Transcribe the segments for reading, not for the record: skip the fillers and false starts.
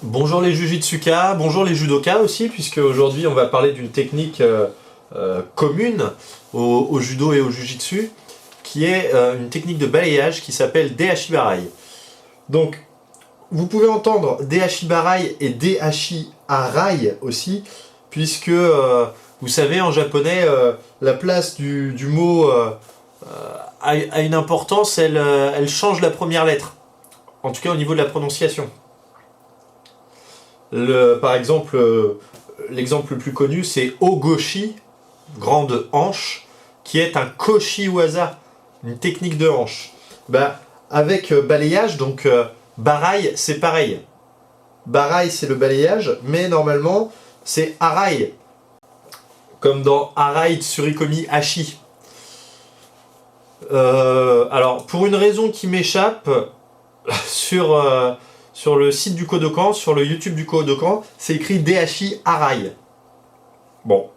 Bonjour les Jujitsuka, bonjour les Judoka aussi, puisque aujourd'hui on va parler d'une technique commune au judo et au jujitsu, qui est une technique de balayage qui s'appelle Deashi-barai. Donc, vous pouvez entendre Deashi-barai et Deashi-arai aussi, puisque vous savez en japonais, la place du mot a une importance, elle change la première lettre, en tout cas au niveau de la prononciation. Par exemple, l'exemple le plus connu, c'est Ogoshi, grande hanche, qui est un koshi waza, une technique de hanche. Avec balayage, donc barai, c'est pareil. Barai, c'est le balayage, mais normalement, c'est arai, comme dans Arai Tsurikomi Hashi. Alors, pour une raison qui m'échappe, sur le site du Kodokan, sur le YouTube du Kodokan, c'est écrit Deashi-arai. Bon,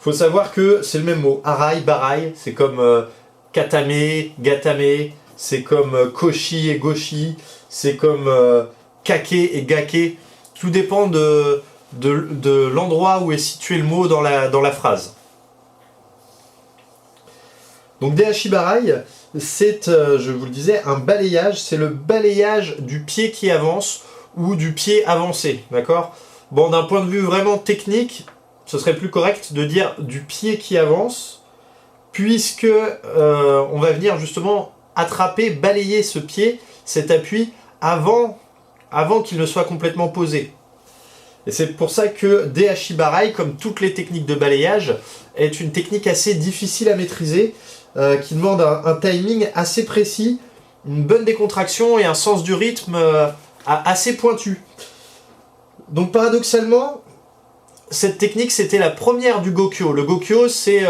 faut savoir que c'est le même mot. Arai, barai, c'est comme katame, gatame, c'est comme koshi et goshi, c'est comme kake et gake. Tout dépend de l'endroit où est situé le mot dans la phrase. Donc Deashi-barai, c'est, je vous le disais, un balayage, c'est le balayage du pied qui avance ou du pied avancé, d'accord? Bon, d'un point de vue vraiment technique, ce serait plus correct de dire du pied qui avance, puisque on va venir justement attraper, balayer ce pied, cet appui, avant qu'il ne soit complètement posé. Et c'est pour ça que Deashi-barai, comme toutes les techniques de balayage, est une technique assez difficile à maîtriser, qui demande un timing assez précis, une bonne décontraction et un sens du rythme assez pointu. Donc paradoxalement, cette technique c'était la première du Gokyo. Le Gokyo c'est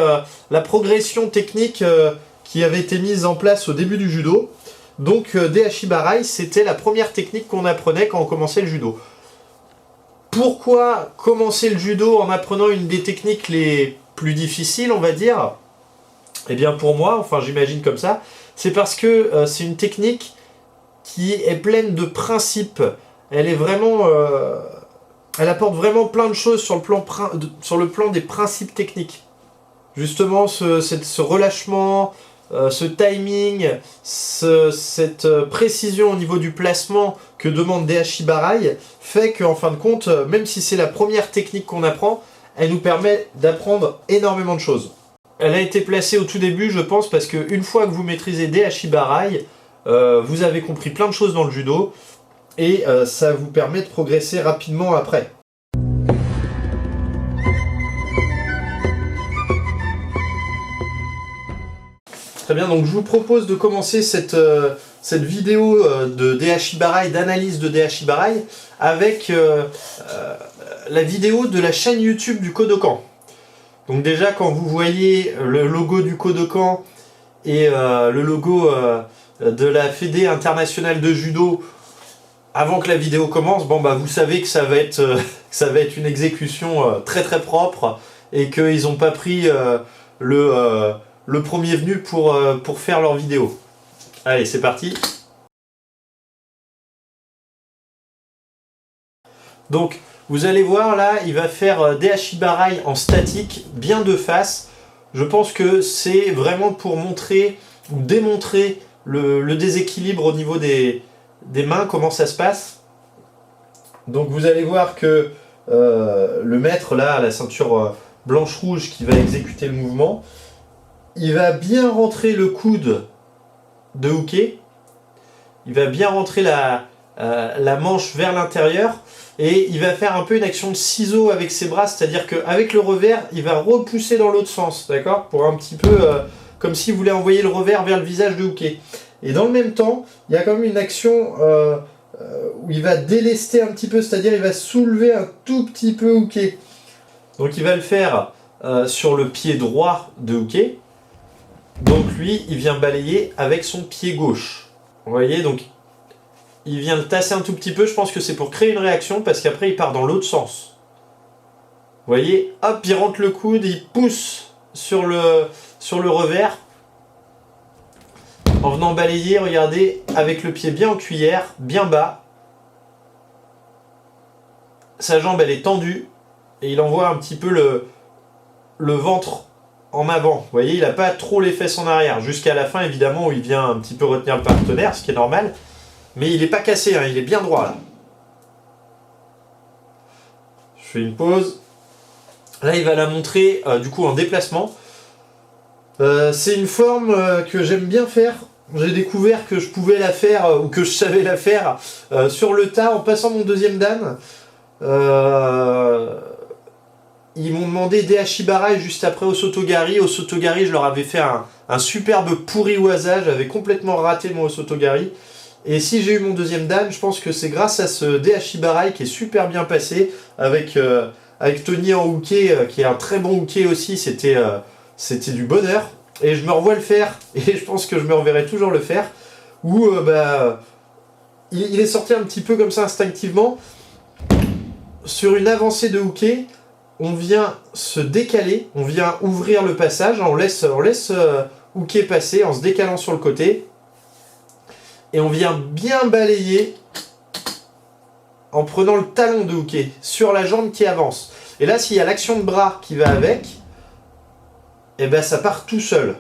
la progression technique qui avait été mise en place au début du judo. Donc Deashi-barai c'était la première technique qu'on apprenait quand on commençait le judo. Pourquoi commencer le judo en apprenant une des techniques les plus difficiles, on va dire ? Eh bien pour moi, enfin j'imagine comme ça, c'est parce que c'est une technique qui est pleine de principes. Elle est vraiment, elle apporte vraiment plein de choses sur le plan des principes techniques. Justement, ce relâchement, ce timing, cette précision au niveau du placement que demande Deashi-barai fait qu'en fin de compte, même si c'est la première technique qu'on apprend, elle nous permet d'apprendre énormément de choses. Elle a été placée au tout début, je pense, parce qu'une fois que vous maîtrisez Deashi-barai, vous avez compris plein de choses dans le judo, et ça vous permet de progresser rapidement après. Très bien, donc je vous propose de commencer cette vidéo de Deashi-barai, d'analyse de Deashi-barai, avec la vidéo de la chaîne YouTube du Kodokan. Donc déjà, quand vous voyez le logo du Kodokan et le logo de la Fédé internationale de judo avant que la vidéo commence, bon bah vous savez que ça va être une exécution très très propre et qu'ils n'ont pas pris le premier venu pour faire leur vidéo. Allez, c'est parti. Donc, vous allez voir là, il va faire Deashi-barai en statique, bien de face. Je pense que c'est vraiment pour montrer ou démontrer le déséquilibre au niveau des mains, comment ça se passe. Donc vous allez voir que le maître là, à la ceinture blanche-rouge qui va exécuter le mouvement, il va bien rentrer le coude de hooké, il va bien rentrer la manche vers l'intérieur, et il va faire un peu une action de ciseau avec ses bras, c'est-à-dire qu'avec le revers, il va repousser dans l'autre sens, d'accord ? Pour un petit peu comme s'il voulait envoyer le revers vers le visage de hooké. Et dans le même temps, il y a quand même une action où il va délester un petit peu, c'est-à-dire il va soulever un tout petit peu hooké. Donc il va le faire sur le pied droit de hooké. Donc lui, il vient balayer avec son pied gauche. Vous voyez, donc il vient le tasser un tout petit peu, je pense que c'est pour créer une réaction, parce qu'après il part dans l'autre sens. Vous voyez, hop, il rentre le coude, il pousse sur le revers, en venant balayer, regardez, avec le pied bien en cuillère, bien bas. sa jambe elle est tendue, et il envoie un petit peu le ventre en avant. Vous voyez, il n'a pas trop les fesses en arrière, jusqu'à la fin évidemment où il vient un petit peu retenir le partenaire, ce qui est normal. Mais il n'est pas cassé, hein, il est bien droit là. Je fais une pause. Là, il va la montrer du coup en déplacement. C'est une forme que j'aime bien faire. J'ai découvert que je pouvais la faire, ou que je savais la faire, sur le tas en passant mon deuxième dan. Ils m'ont demandé des Hashibarai juste après au Sotogari. Au Sotogari, je leur avais fait un superbe pourri-waza. J'avais complètement raté mon Sotogari. Et si j'ai eu mon deuxième dan, je pense que c'est grâce à ce Hashibarai qui est super bien passé avec Tony en hooké, qui est un très bon hooké aussi. C'était du bonheur. Et je me revois le faire, et je pense que je me reverrai toujours le faire, où il est sorti un petit peu comme ça instinctivement. Sur une avancée de hooké, on vient se décaler, on vient ouvrir le passage, on laisse hooké passer en se décalant sur le côté, et on vient bien balayer en prenant le talon de hooké sur la jambe qui avance. Et là, s'il y a l'action de bras qui va avec, et ben ça part tout seul.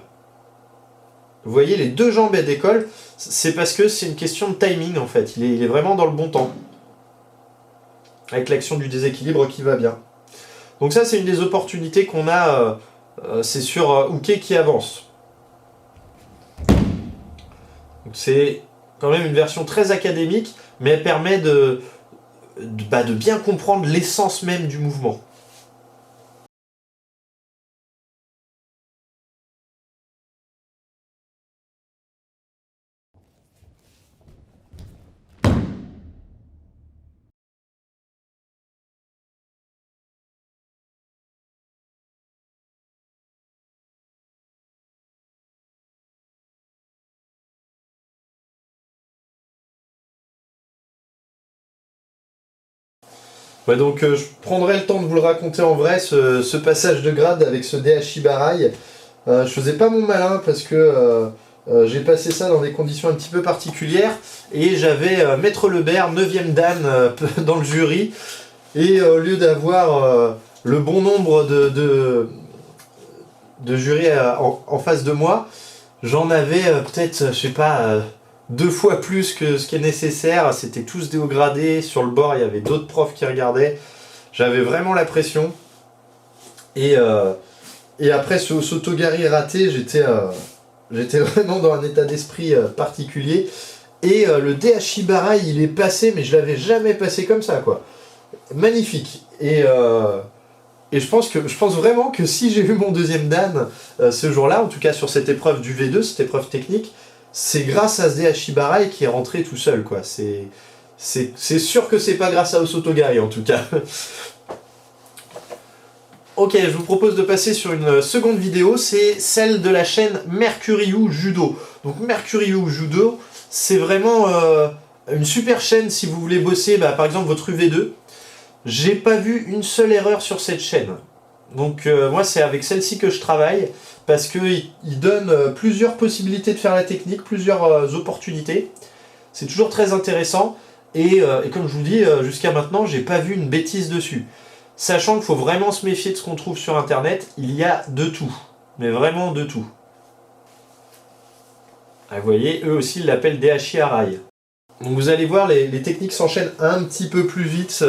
Vous voyez, les deux jambes elles décollent, c'est parce que c'est une question de timing en fait. Il est vraiment dans le bon temps. Avec l'action du déséquilibre qui va bien. Donc ça, c'est une des opportunités qu'on a, c'est sur hooké qui avance. C'est quand même une version très académique, mais elle permet de bien comprendre l'essence même du mouvement. Ouais, donc je prendrai le temps de vous le raconter en vrai, ce passage de grade avec ce Hashibarai. Je faisais pas mon malin parce que j'ai passé ça dans des conditions un petit peu particulières, et j'avais Maître Lebert, 9ème dan dans le jury, et au lieu d'avoir le bon nombre de jurys en face de moi, j'en avais peut-être, je sais pas, 2 fois plus que ce qui est nécessaire. C'était tous des hauts gradés. Sur le bord, il y avait d'autres profs qui regardaient. J'avais vraiment la pression. Et après ce Sotogari raté, j'étais vraiment dans un état d'esprit particulier. Et le Hashibarai, il est passé, mais je l'avais jamais passé comme ça, quoi. Magnifique. Et je pense vraiment que si j'ai eu mon deuxième dan ce jour-là, en tout cas sur cette épreuve du V2, cette épreuve technique, c'est grâce à ce Hashibarai qui est rentré tout seul, quoi. C'est sûr que c'est pas grâce à Osotogari, en tout cas. Ok, je vous propose de passer sur une seconde vidéo, c'est celle de la chaîne Mercuryu Judo. Donc Mercuryu Judo, c'est vraiment une super chaîne si vous voulez bosser, par exemple, votre UV2. J'ai pas vu une seule erreur sur cette chaîne. Donc moi, c'est avec celle-ci que je travaille, parce qu'il donne plusieurs possibilités de faire la technique, plusieurs opportunités. C'est toujours très intéressant, et comme je vous dis, jusqu'à maintenant, j'ai pas vu une bêtise dessus. Sachant qu'il faut vraiment se méfier de ce qu'on trouve sur internet, il y a de tout, mais vraiment de tout. Ah, vous voyez, eux aussi ils l'appellent Hashibarai. Donc vous allez voir, les techniques s'enchaînent un petit peu plus vite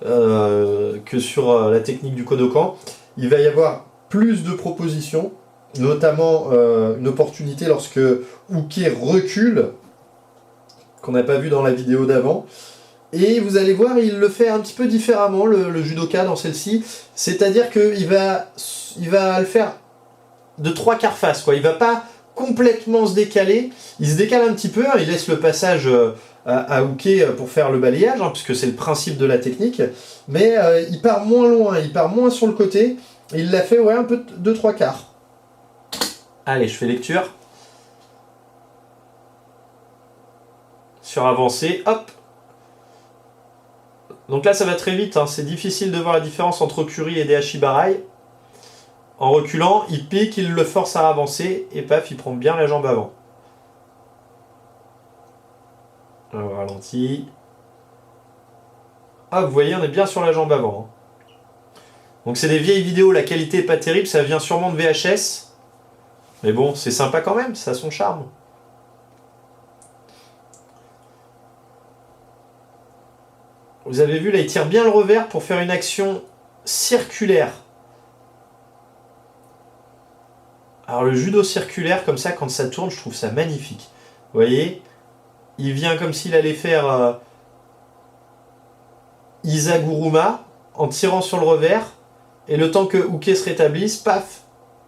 que sur la technique du Kodokan. Il va y avoir plus de propositions, notamment une opportunité lorsque hooké recule, qu'on n'a pas vu dans la vidéo d'avant. Et vous allez voir, il le fait un petit peu différemment, le judoka, dans celle-ci. C'est-à-dire qu'il va le faire de 3/4 face, quoi. Il va pas complètement se décaler. Il se décale un petit peu, hein, il laisse le passage à hooké pour faire le balayage, hein, puisque c'est le principe de la technique. Mais il part moins loin, il part moins sur le côté. Il l'a fait, ouais, un peu de 3/4. Allez, je fais lecture. Sur avancée, hop. Donc là, ça va très vite, hein. C'est difficile de voir la différence entre Kuri et Hashibarai. En reculant, il pique, il le force à avancer, et paf, il prend bien la jambe avant. Alors, ralenti. Ah, vous voyez, on est bien sur la jambe avant. Donc c'est des vieilles vidéos, la qualité est pas terrible, ça vient sûrement de VHS. Mais bon, c'est sympa quand même, ça a son charme. Vous avez vu, là, il tire bien le revers pour faire une action circulaire. Alors le judo circulaire, comme ça, quand ça tourne, je trouve ça magnifique. Vous voyez, il vient comme s'il allait faire Isaguruma en tirant sur le revers. Et le temps que Uke se rétablisse, paf,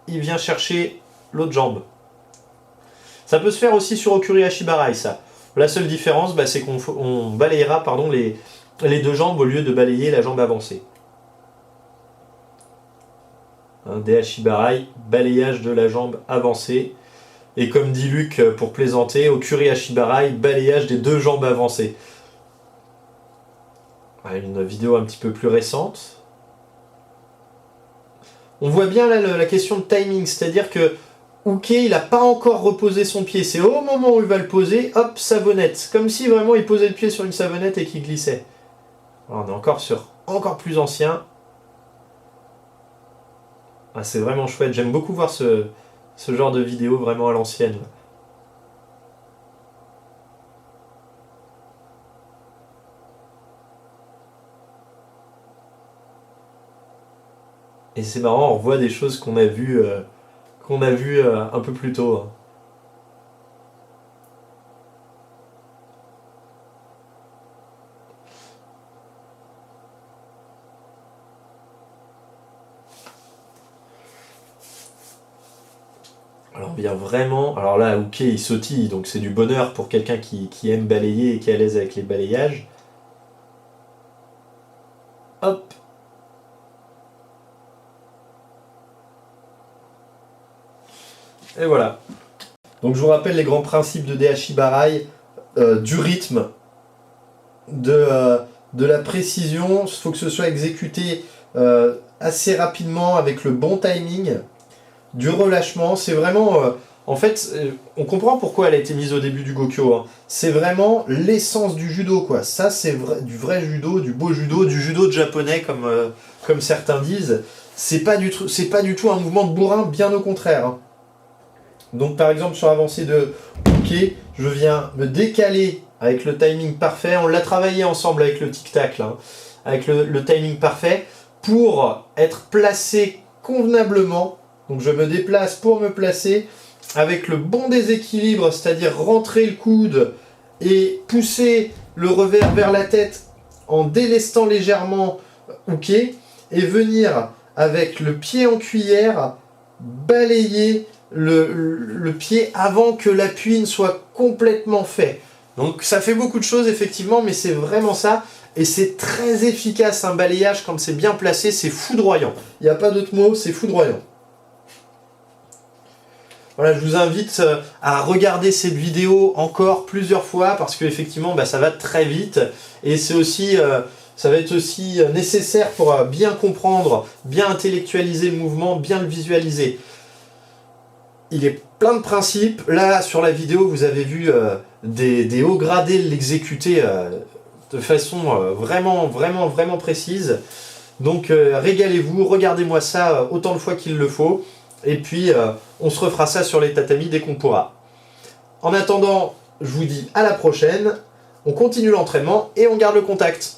il vient chercher l'autre jambe. Ça peut se faire aussi sur Okuri Ashibarai, ça. La seule différence, bah, c'est qu'on balayera les deux jambes au lieu de balayer la jambe avancée. Des Ashibarai, balayage de la jambe avancée. Et comme dit Luc pour plaisanter, Okuri Ashibarai, balayage des deux jambes avancées. Une vidéo un petit peu plus récente. On voit bien là la question de timing, c'est-à-dire que Uke, il n'a pas encore reposé son pied. C'est au moment où il va le poser, hop, savonnette. Comme si vraiment il posait le pied sur une savonnette et qu'il glissait. Alors on est encore sur encore plus ancien. Ah, c'est vraiment chouette, j'aime beaucoup voir ce genre de vidéo vraiment à l'ancienne. Et c'est marrant, on revoit des choses qu'on a vues un peu plus tôt. Alors bien vraiment, alors là, Uke il sautille, donc c'est du bonheur pour quelqu'un qui aime balayer et qui est à l'aise avec les balayages. Hop. Et voilà. Donc je vous rappelle les grands principes de Deashibarai, du rythme, de la précision, il faut que ce soit exécuté assez rapidement avec le bon timing, du relâchement, c'est vraiment... en fait, on comprend pourquoi elle a été mise au début du Gokyo, hein. C'est vraiment l'essence du judo, quoi. Ça, c'est du vrai judo, du beau judo, du judo de japonais, comme certains disent. C'est pas du tout un mouvement de bourrin, bien au contraire, hein. Donc par exemple sur l'avancée de Uke, je viens me décaler avec le timing parfait. On l'a travaillé ensemble avec le tic-tac, là, hein, avec le timing parfait, pour être placé convenablement. Donc je me déplace pour me placer avec le bon déséquilibre, c'est-à-dire rentrer le coude et pousser le revers vers la tête en délestant légèrement Uke, et venir avec le pied en cuillère balayer le pied avant que l'appui ne soit complètement fait. Donc ça fait beaucoup de choses effectivement, mais c'est vraiment ça. Et c'est très efficace un balayage quand c'est bien placé, c'est foudroyant. Il n'y a pas d'autre mot, c'est foudroyant. Voilà, je vous invite à regarder cette vidéo encore plusieurs fois parce qu'effectivement bah, ça va très vite et c'est aussi, ça va être aussi nécessaire pour bien comprendre, bien intellectualiser le mouvement, bien le visualiser. Il est plein de principes. Là, sur la vidéo, vous avez vu des hauts gradés l'exécuter de façon vraiment précise. Donc, régalez-vous, regardez-moi ça autant de fois qu'il le faut. Et puis, on se refera ça sur les tatamis dès qu'on pourra. En attendant, je vous dis à la prochaine. On continue l'entraînement et on garde le contact.